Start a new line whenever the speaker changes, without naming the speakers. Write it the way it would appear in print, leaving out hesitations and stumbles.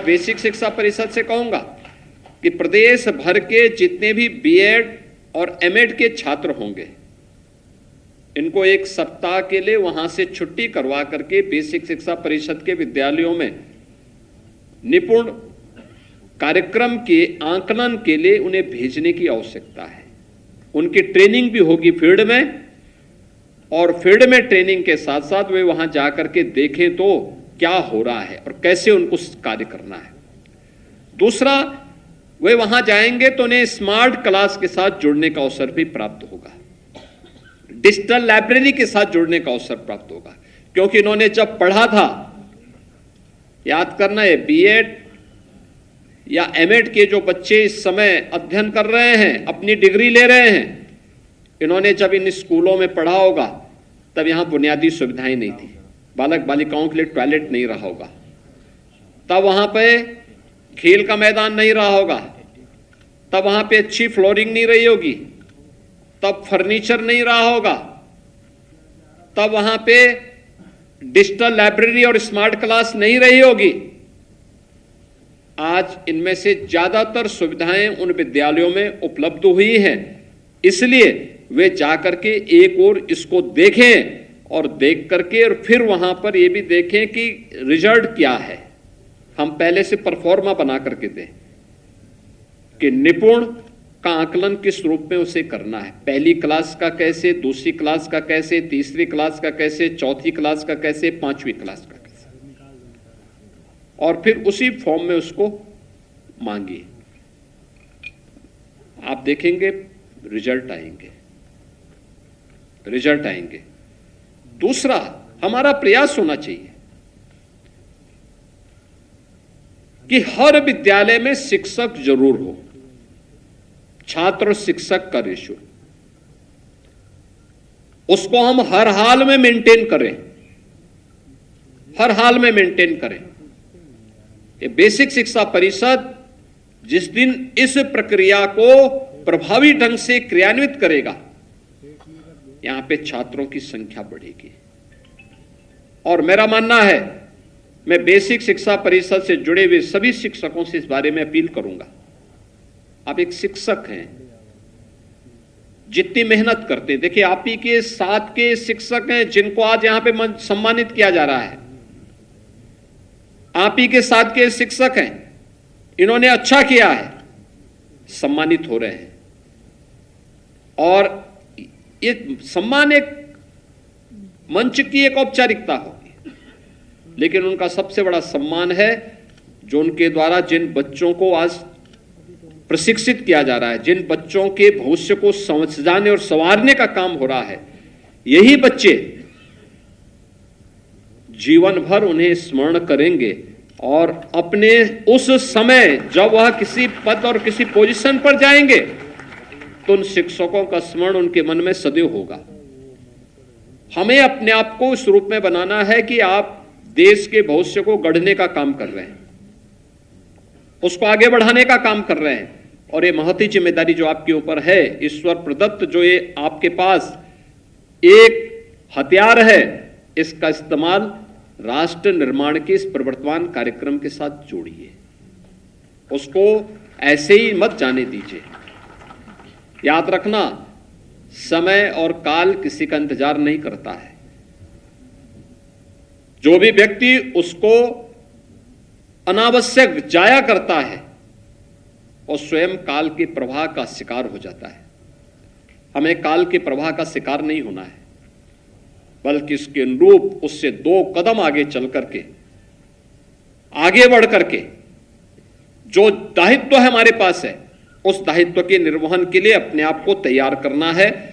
Basic शिक्षा परिषद से कहूंगा कि प्रदेश भर के जितने भी बीएड और एमएड के छात्र होंगे, इनको एक सप्ताह के लिए वहां से छुट्टी करवा करके बेसिक शिक्षा परिषद के विद्यालयों में निपुण कार्यक्रम के आंकलन के लिए उन्हें भेजने की आवश्यकता है। उनकी ट्रेनिंग भी होगी फील्ड में, और फील्ड में ट्रेनिंग के साथ साथ वे वहां जाकर के देखें तो क्या हो रहा है और कैसे उनको कार्य करना है। दूसरा, वे वहां जाएंगे तो उन्हें स्मार्ट क्लास के साथ जुड़ने का अवसर भी प्राप्त होगा, डिजिटल लाइब्रेरी के साथ जुड़ने का अवसर प्राप्त होगा। क्योंकि इन्होंने जब पढ़ा था, याद करना है, बीएड या एमएड के जो बच्चे इस समय अध्ययन कर रहे हैं, अपनी डिग्री ले रहे हैं, इन्होंने जब इन स्कूलों में पढ़ा होगा तब यहां बुनियादी सुविधाएं नहीं थी, बालक बालिकाओं के लिए टॉयलेट नहीं रहा होगा, तब वहां पे खेल का मैदान नहीं रहा होगा, तब वहां पे अच्छी फ्लोरिंग नहीं रही होगी, तब फर्नीचर नहीं रहा होगा, तब वहां पे डिजिटल लाइब्रेरी और स्मार्ट क्लास नहीं रही होगी। आज इनमें से ज्यादातर सुविधाएं उन विद्यालयों में उपलब्ध हुई हैं, इसलिए वे जाकर के एक और इसको देखें और देख करके और फिर वहां पर ये भी देखें कि रिजल्ट क्या है। हम पहले से परफॉर्मा बना करके दें कि निपुण का आकलन किस रूप में उसे करना है, पहली क्लास का कैसे, दूसरी क्लास का कैसे, तीसरी क्लास का कैसे, चौथी क्लास का कैसे, पांचवी क्लास का कैसे, और फिर उसी फॉर्म में उसको मांगिए। आप देखेंगे रिजल्ट आएंगे, रिजल्ट आएंगे। दूसरा, हमारा प्रयास होना चाहिए कि हर विद्यालय में शिक्षक जरूर हो, छात्र और शिक्षक का रेशो, उसको हम हर हाल में मेंटेन करें, हर हाल में मेंटेन करें। ये बेसिक शिक्षा परिषद जिस दिन इस प्रक्रिया को प्रभावी ढंग से क्रियान्वित करेगा, यहां पे छात्रों की संख्या बढ़ेगी। और मेरा मानना है, मैं बेसिक शिक्षा परिषद से जुड़े हुए सभी शिक्षकों से इस बारे में अपील करूंगा। आप एक शिक्षक हैं, जितनी मेहनत करते हैं, देखिए आप ही के साथ के शिक्षक हैं जिनको आज यहां पे सम्मानित किया जा रहा है, आप ही के साथ के शिक्षक हैं, इन्होंने अच्छा किया है, सम्मानित हो रहे हैं। और ये सम्मान एक मंच की एक औपचारिकता होगी, लेकिन उनका सबसे बड़ा सम्मान है जो उनके द्वारा जिन बच्चों को आज प्रशिक्षित किया जा रहा है, जिन बच्चों के भविष्य को समझाने और संवारने का काम हो रहा है, यही बच्चे जीवन भर उन्हें स्मरण करेंगे और अपने उस समय जब वह किसी पद और किसी पोजीशन पर जाएंगे तो उन शिक्षकों का स्मरण उनके मन में सदैव होगा। हमें अपने आप को इस रूप में बनाना है कि आप देश के भविष्य को गढ़ने का काम कर रहे हैं, उसको आगे बढ़ाने का काम कर रहे हैं, और ये महती जिम्मेदारी जो आपके ऊपर है, ईश्वर प्रदत्त जो ये आपके पास एक हथियार है, इसका इस्तेमाल राष्ट्र निर्माण के इस प्रवर्तमान कार्यक्रम के साथ जोड़िए, उसको ऐसे ही मत जाने दीजिए। याद रखना, समय और काल किसी का इंतजार नहीं करता है। जो भी व्यक्ति उसको अनावश्यक जाया करता है और स्वयं काल के प्रवाह का शिकार हो जाता है। हमें काल के प्रवाह का शिकार नहीं होना है, बल्कि इसके अनुरूप उससे 2 कदम आगे चल करके, आगे बढ़ करके जो दायित्व हमारे पास है, उस दायित्व के निर्वहन के लिए अपने आप को तैयार करना है।